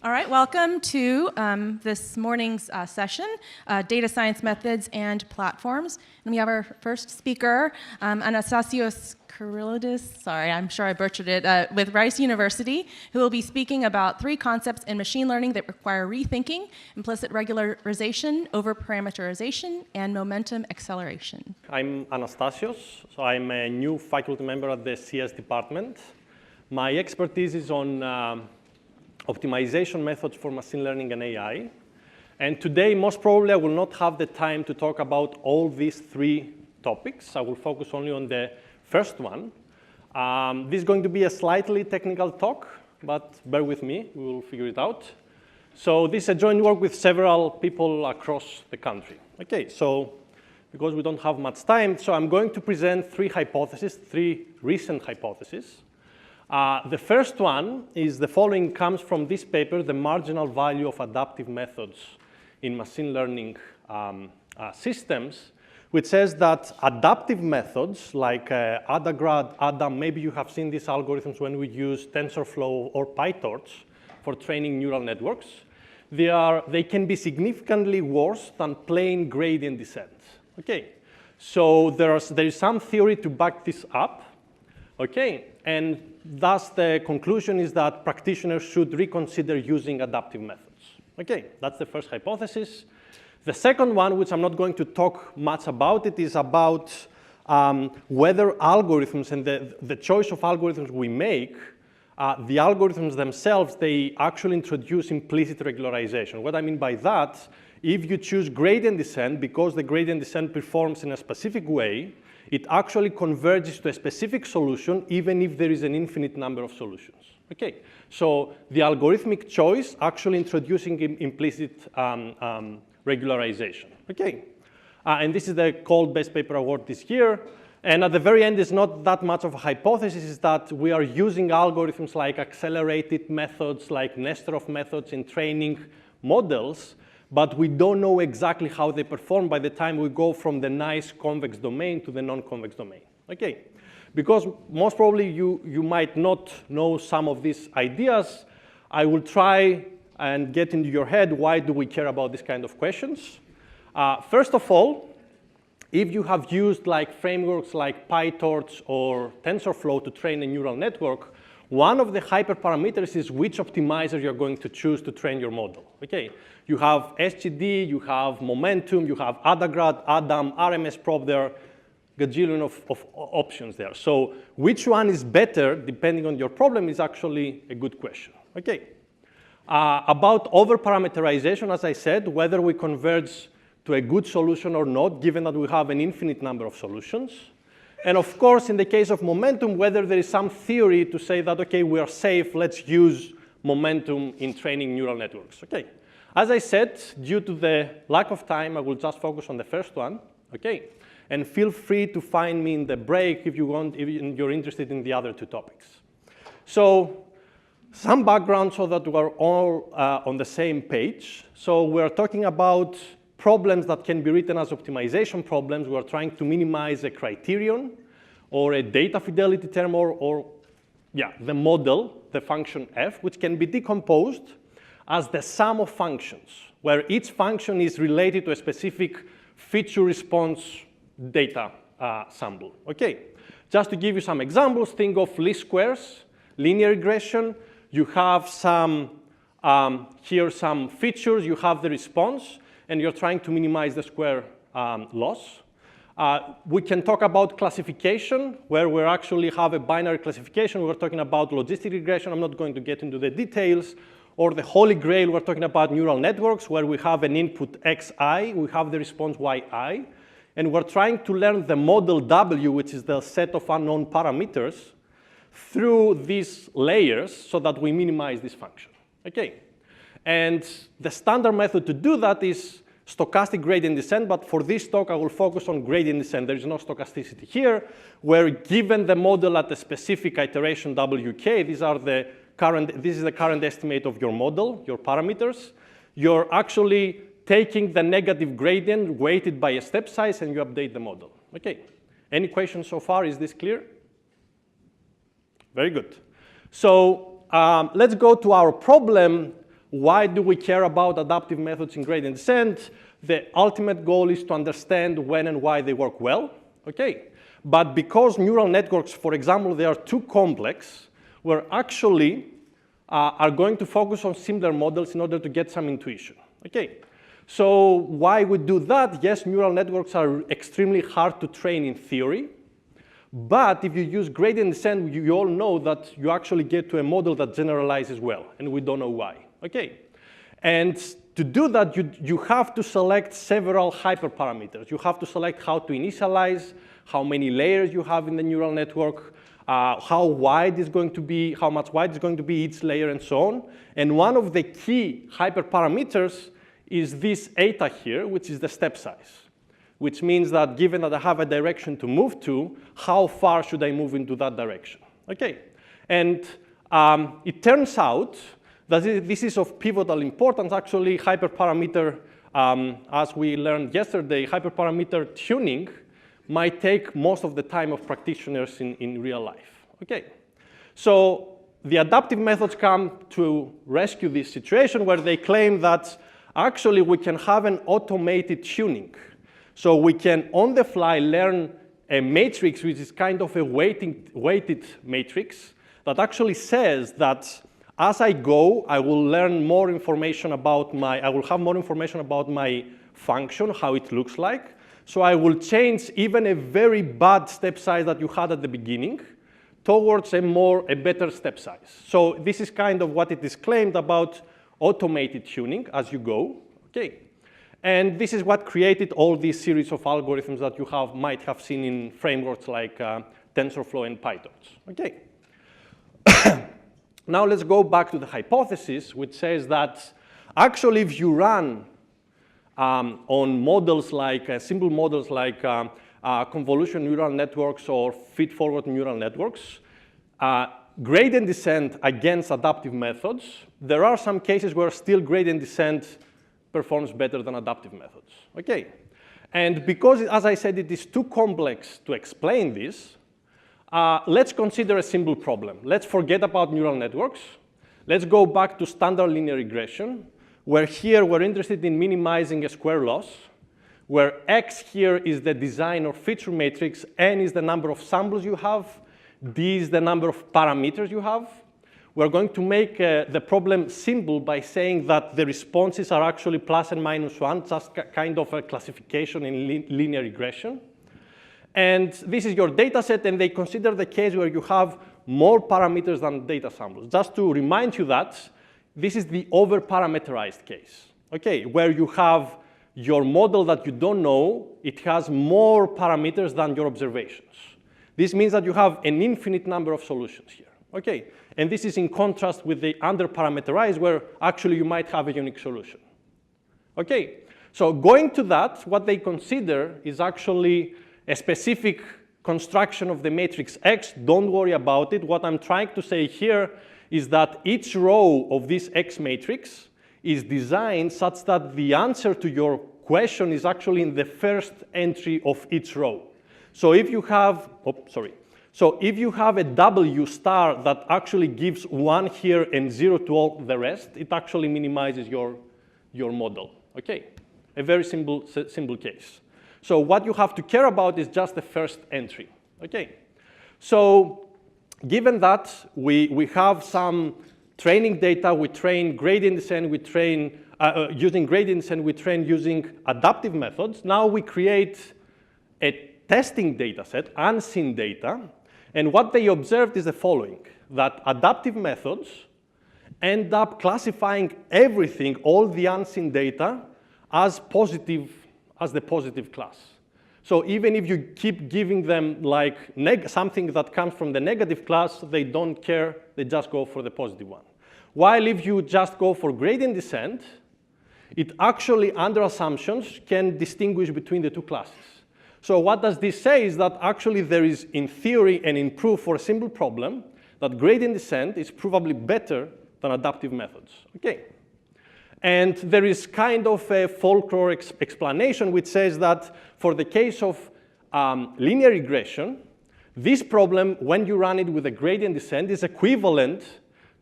All right, welcome to this morning's session, Data Science Methods and Platforms. And we have our first speaker, Anastasios Kyrillidis, sorry, I'm sure I butchered it, with Rice University, who will be speaking about 3 concepts in machine learning that require rethinking: implicit regularization, over-parameterization, and momentum acceleration. I'm Anastasios, so I'm a new faculty member at the CS department. My expertise is on optimization methods for machine learning and AI. And today, most probably, I will not have the time to talk about all these 3 topics. I will focus only on the first one. This is going to be a slightly technical talk, but bear with me, we will figure it out. So this is a joint work with several people across the country. Okay, so because we don't have much time, so I'm going to present 3 hypotheses, 3 recent hypotheses. The first one is the following, comes from this paper, The Marginal Value of Adaptive Methods in Machine Learning Systems, which says that adaptive methods like AdaGrad, Adam, maybe you have seen these algorithms when we use TensorFlow or PyTorch for training neural networks. They can be significantly worse than plain gradient descent. Okay, so there is some theory to back this up. Okay, and thus the conclusion is that practitioners should reconsider using adaptive methods. Okay, that's the first hypothesis. The second one, which I'm not going to talk much about, it is about whether algorithms and the choice of algorithms we make, the algorithms themselves, they actually introduce implicit regularization. What I mean by that, if you choose gradient descent, because the gradient descent performs in a specific way, it actually converges to a specific solution, even if there is an infinite number of solutions. Okay, so the algorithmic choice actually introducing implicit regularization. Okay, and this is the Cold Best Paper Award this year. And at the very end, it's not that much of a hypothesis, is that we are using algorithms like accelerated methods, like Nesterov methods in training models, but we don't know exactly how they perform by the time we go from the nice convex domain to the non-convex domain. Okay, because most probably you might not know some of these ideas, I will try and get into your head, why do we care about this kind of questions? First of all, if you have used like frameworks like PyTorch or TensorFlow to train a neural network, one of the hyperparameters is which optimizer you're going to choose to train your model. Okay, you have SGD, you have momentum, you have AdaGrad, Adam, RMS probe, there are a gajillion of options there. So which one is better, depending on your problem, is actually a good question. Okay, about over-parameterization, as I said, whether we converge to a good solution or not, given that we have an infinite number of solutions. And of course, in the case of momentum, whether there is some theory to say that, okay, we are safe, let's use momentum in training neural networks. Okay, as I said, due to the lack of time, I will just focus on the first one. Okay, and feel free to find me in the break if you want, if you're interested in the other 2 topics. So some background so that we're all on the same page. So we're talking about problems that can be written as optimization problems. We're trying to minimize a criterion or a data fidelity term or the model, the function f, which can be decomposed as the sum of functions, where each function is related to a specific feature response data sample. Okay, just to give you some examples, think of least squares, linear regression. You have some, here some features, you have the response, and you're trying to minimize the square loss. We can talk about classification, where we actually have a binary classification. We're talking about logistic regression. I'm not going to get into the details. Or the holy grail, we're talking about neural networks, where we have an input xi, we have the response yi, and we're trying to learn the model w, which is the set of unknown parameters, through these layers so that we minimize this function. Okay. And the standard method to do that is stochastic gradient descent, but for this talk, I will focus on gradient descent. There is no stochasticity here, where given the model at a specific iteration wk, this is the current estimate of your model, your parameters. You're actually taking the negative gradient weighted by a step size, and you update the model. Okay, any questions so far? Is this clear? Very good. So let's go to our problem Why do we care about adaptive methods in gradient descent? The ultimate goal is to understand when and why they work well. Okay. But because neural networks, for example, they are too complex, we're actually are going to focus on similar models in order to get some intuition. Okay. So why we do that? Yes, neural networks are extremely hard to train in theory. But if you use gradient descent, you all know that you actually get to a model that generalizes well, and we don't know why. Okay. And to do that, you have to select several hyperparameters. You have to select how to initialize, how many layers you have in the neural network, how wide is going to be, how much wide is going to be each layer, and so on. And one of the key hyperparameters is this eta here, which is the step size, which means that given that I have a direction to move to, how far should I move into that direction? Okay. And it turns out that this is of pivotal importance. Actually, hyperparameter, as we learned yesterday, hyperparameter tuning might take most of the time of practitioners in real life. Okay. So the adaptive methods come to rescue this situation where they claim that actually we can have an automated tuning. So we can, on the fly, learn a matrix which is kind of a weighted matrix that actually says that as I go, I will learn more information about I will have more information about my function, how it looks like. So I will change even a very bad step size that you had at the beginning towards a better step size. So this is kind of what it is claimed about automated tuning as you go. Okay. And this is what created all these series of algorithms that you might have seen in frameworks like TensorFlow and PyTorch. Okay. Now let's go back to the hypothesis, which says that actually if you run on models like simple models like convolution neural networks or feed-forward neural networks, gradient descent against adaptive methods, there are some cases where still gradient descent performs better than adaptive methods. Okay. And because, as I said, it is too complex to explain this, let's consider a simple problem. Let's forget about neural networks. Let's go back to standard linear regression, where here we're interested in minimizing a square loss, where X here is the design or feature matrix, N is the number of samples you have, D is the number of parameters you have. We're going to make the problem simple by saying that the responses are actually plus and minus 1, just kind of a classification in linear regression. And this is your data set, and they consider the case where you have more parameters than data samples. Just to remind you that this is the over-parameterized case, okay, where you have your model that you don't know, it has more parameters than your observations. This means that you have an infinite number of solutions here, okay? And this is in contrast with the under-parameterized, where actually you might have a unique solution. Okay, so going to that, what they consider is actually a specific construction of the matrix X. Don't worry about it. What I'm trying to say here is that each row of this X matrix is designed such that the answer to your question is actually in the first entry of each row. So if you have, So if you have a W star that actually gives 1 here and 0 to all the rest, it actually minimizes your model. Okay, a very simple case. So what you have to care about is just the first entry. Okay, so given that we have some training data, we train gradient descent, we train using gradient descent, we train using adaptive methods. Now we create a testing data set, unseen data. And what they observed is the following, that adaptive methods end up classifying everything, all the unseen data, as positive, as the positive class. So even if you keep giving them like something that comes from the negative class, they don't care, they just go for the positive one. While if you just go for gradient descent, it actually, under assumptions, can distinguish between the two classes. So what does this say is that actually there is, in theory and in proof for a simple problem, that gradient descent is provably better than adaptive methods. Okay. And there is kind of a folklore explanation which says that for the case of linear regression, this problem, when you run it with a gradient descent, is equivalent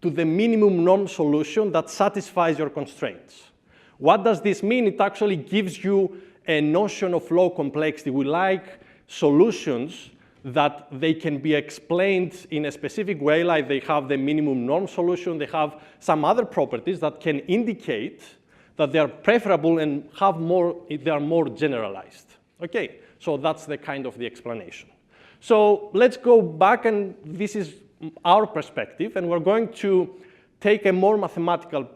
to the minimum norm solution that satisfies your constraints. What does this mean? It actually gives you a notion of low complexity. We like solutions that they can be explained in a specific way, like they have the minimum norm solution, they have some other properties that can indicate that they are preferable and they are more generalized. Okay, so that's the kind of the explanation. So let's go back, and this is our perspective, and we're going to take a more mathematical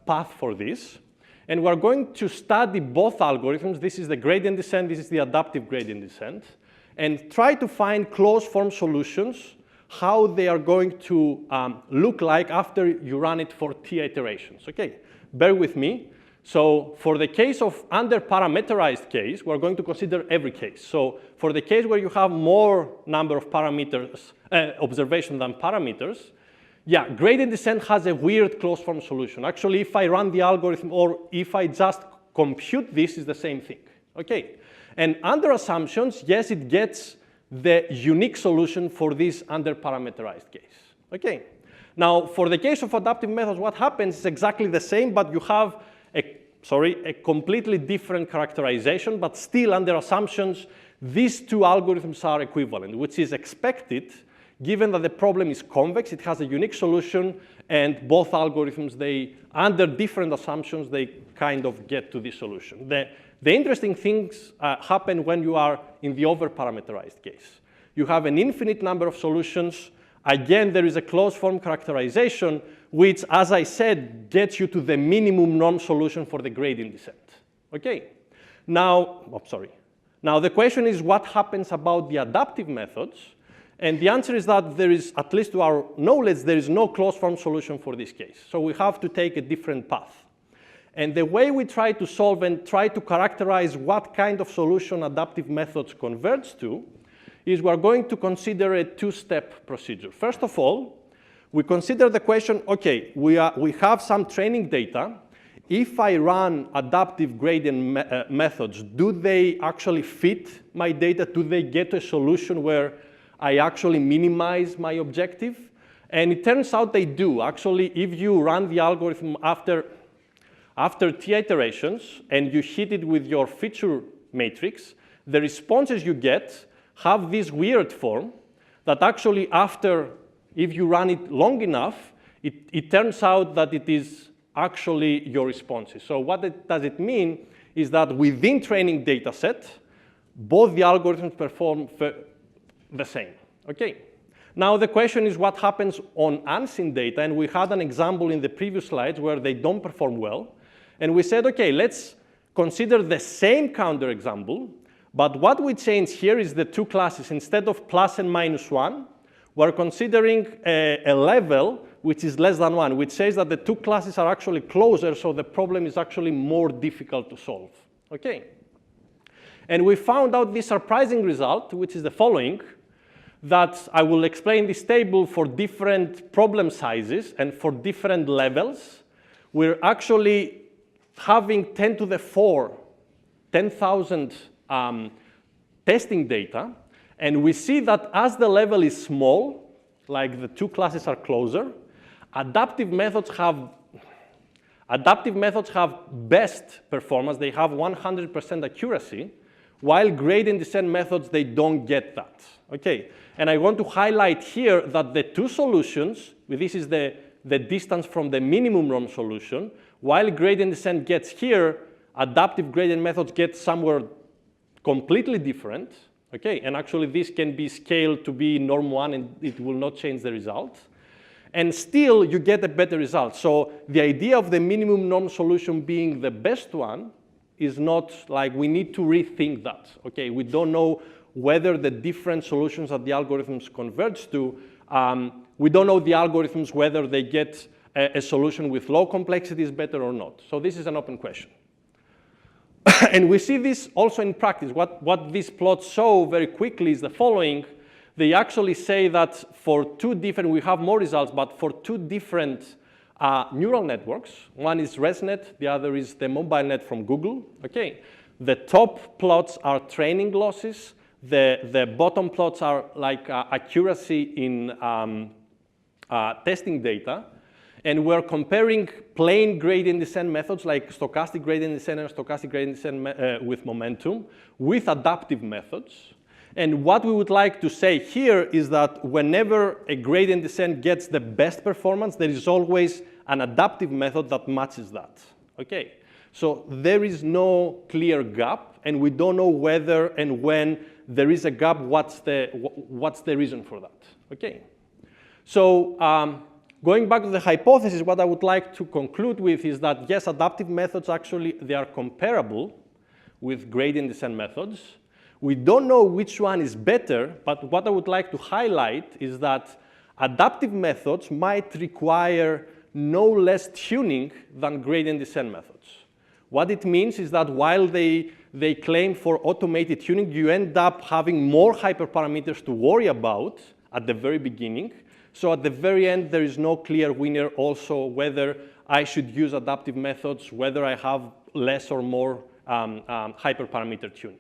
path for this. And we're going to study both algorithms. This is the gradient descent, this is the adaptive gradient descent, and try to find closed form solutions, how they are going to look like after you run it for t iterations. Okay, bear with me. So for the case of under-parameterized case, we're going to consider every case. So for the case where you have more number of parameters, observations than parameters, yeah, gradient descent has a weird closed form solution. Actually, if I run the algorithm or if I just compute this, is the same thing. Okay, and under assumptions, yes, it gets the unique solution for this under-parameterized case. Okay, now for the case of adaptive methods, what happens is exactly the same, but you have a completely different characterization, but still under assumptions, these two algorithms are equivalent, which is expected given that the problem is convex, it has a unique solution, and both algorithms, under different assumptions, they kind of get to this solution. The interesting things happen when you are in the over-parameterized case. You have an infinite number of solutions. Again, there is a closed form characterization, which, as I said, gets you to the minimum norm solution for the gradient descent. Okay. Now, Now the question is, what happens about the adaptive methods? And the answer is that there is, at least to our knowledge, there is no closed form solution for this case. So we have to take a different path. And the way we try to solve and try to characterize what kind of solution adaptive methods converge to is we're going to consider a two-step procedure. First of all, we consider the question, okay, we have some training data. If I run adaptive gradient methods, do they actually fit my data? Do they get a solution where I actually minimize my objective? And it turns out they do. Actually, if you run the algorithm after t iterations and you hit it with your feature matrix, the responses you get have this weird form that actually if you run it long enough, it turns out that it is actually your responses. So what does it mean is that within training data set, both the algorithms perform the same. Okay. Now the question is what happens on unseen data, and we had an example in the previous slides where they don't perform well. And we said, okay, let's consider the same counterexample, but what we change here is the two classes. Instead of plus and minus 1, we're considering a level which is less than 1, which says that the two classes are actually closer, so the problem is actually more difficult to solve. Okay. And we found out this surprising result, which is the following, that I will explain this table for different problem sizes and for different levels. We're actually having 10 to the 4, 10,000 testing data. And we see that as the level is small, like the two classes are closer, adaptive methods have best performance. They have 100% accuracy, while gradient descent methods, they don't get that. Okay, and I want to highlight here that the two solutions, this is the distance from the minimum norm solution, while gradient descent gets here, adaptive gradient methods get somewhere completely different. Okay, and actually this can be scaled to be norm 1 and it will not change the result. And still you get a better result. So the idea of the minimum norm solution being the best one is not like we need to rethink that. Okay, we don't know whether the different solutions that the algorithms converge to, we don't know the algorithms whether they get a solution with low complexity is better or not. So this is an open question. And we see this also in practice. What these plots show very quickly is the following. They actually say that for two different, we have more results, but for two different neural networks, one is ResNet, the other is the mobile net from Google. Okay, the top plots are training losses. The bottom plots are like accuracy in testing data, and we're comparing plain gradient descent methods like stochastic gradient descent and stochastic gradient descent with momentum with adaptive methods. And what we would like to say here is that whenever a gradient descent gets the best performance, there is always an adaptive method that matches that. Okay, so there is no clear gap, and we don't know whether and when there is a gap, what's the reason for that. Okay, so going back to the hypothesis, what I would like to conclude with is that yes, adaptive methods actually they are comparable with gradient descent methods. We don't know which one is better, but what I would like to highlight is that adaptive methods might require no less tuning than gradient descent methods. What it means is that while they claim for automated tuning, you end up having more hyperparameters to worry about at the very beginning. So at the very end, there is no clear winner also whether I should use adaptive methods, whether I have less or more hyperparameter tuning.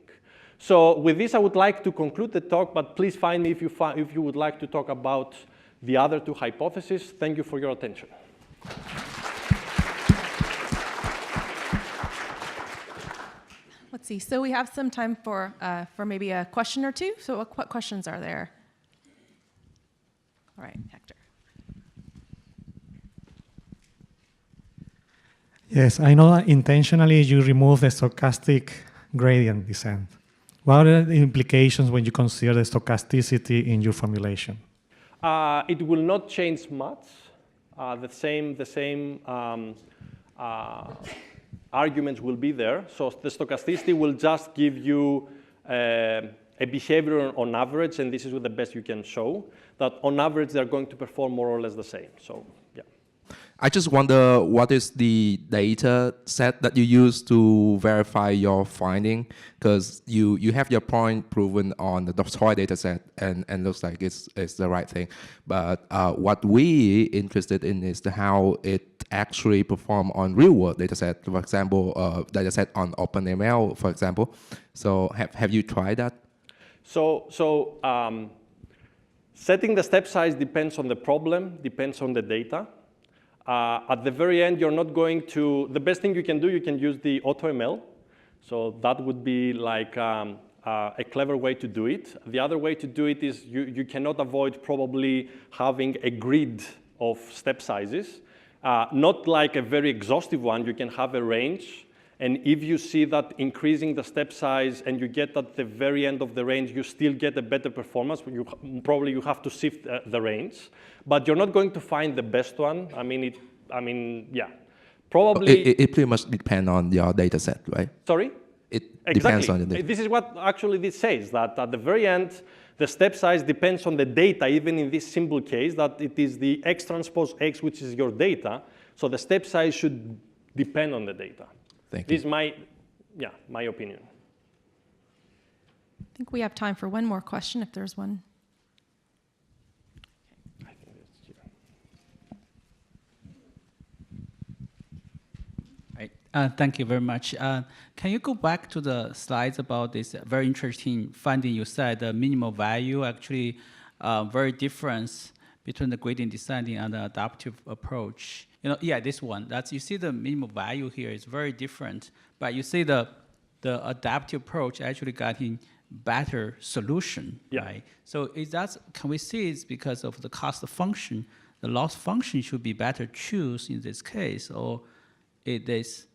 So with this, I would like to conclude the talk, but please find me if you would like to talk about the other two hypotheses. Thank you for your attention. Let's see. So we have some time for maybe a question or two. So what questions are there? All right, Hector. Yes, I know that intentionally you remove the stochastic gradient descent. What are the implications when you consider the stochasticity in your formulation? It will not change much. The same arguments will be there. So the stochasticity will just give you a behavior on average, and this is the best you can show, that on average they're going to perform more or less the same. So yeah. I just wonder what is the data set that you use to verify your finding, because you have your point proven on the toy data set and looks like it's the right thing. But what we interested in is how it actually perform on real world data set, for example, data set on OpenML, for example. So have you tried that? So setting the step size depends on the problem, depends on the data. At the very end, you're not going to, the best thing you can do, you can use the AutoML. So that would be like a clever way to do it. The other way to do it is you cannot avoid probably having a grid of step sizes. Not like a very exhaustive one, you can have a range. And if you see that increasing the step size and you get at the very end of the range, you still get a better performance, probably you have to shift the range. But you're not going to find the best one. Yeah. Probably. It pretty much depends on your data set, right? Sorry? It depends on the data. This is what actually this says, that at the very end, the step size depends on the data, even in this simple case, that it is the X transpose X, which is your data. So the step size should depend on the data. Thank you. This is my opinion. I think we have time for one more question, if there's one. I think that's here. Thank you very much. Can you go back to the slides about this very interesting finding? You said the minimal value actually very different between the gradient descending and the adaptive approach. This one. You see the minimal value here is very different, but you see the adaptive approach actually getting better solution, right? So can we see it's because of the cost function, the loss function should be better choose in this case, or it is?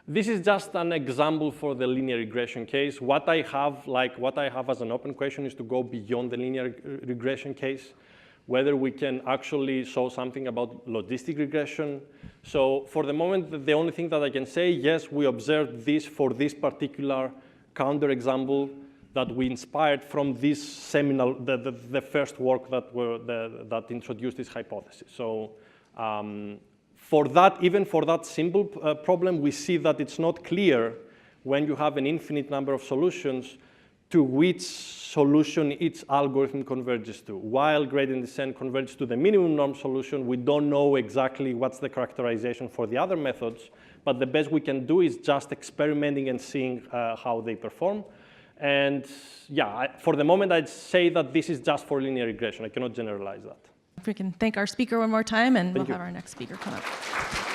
This is just an example for the linear regression case. What I have as an open question is to go beyond the linear regression case, whether we can actually show something about logistic regression. So for the moment, the only thing that I can say, yes, we observed this for this particular counterexample that we inspired from this seminal, the first work that introduced this hypothesis. So even for that simple problem, we see that it's not clear when you have an infinite number of solutions to which solution each algorithm converges to. While gradient descent converges to the minimum norm solution, we don't know exactly what's the characterization for the other methods, but the best we can do is just experimenting and seeing how they perform. And yeah, for the moment, I'd say that this is just for linear regression. I cannot generalize that. If we can thank our speaker one more time, and we'll you. have our next speaker come up.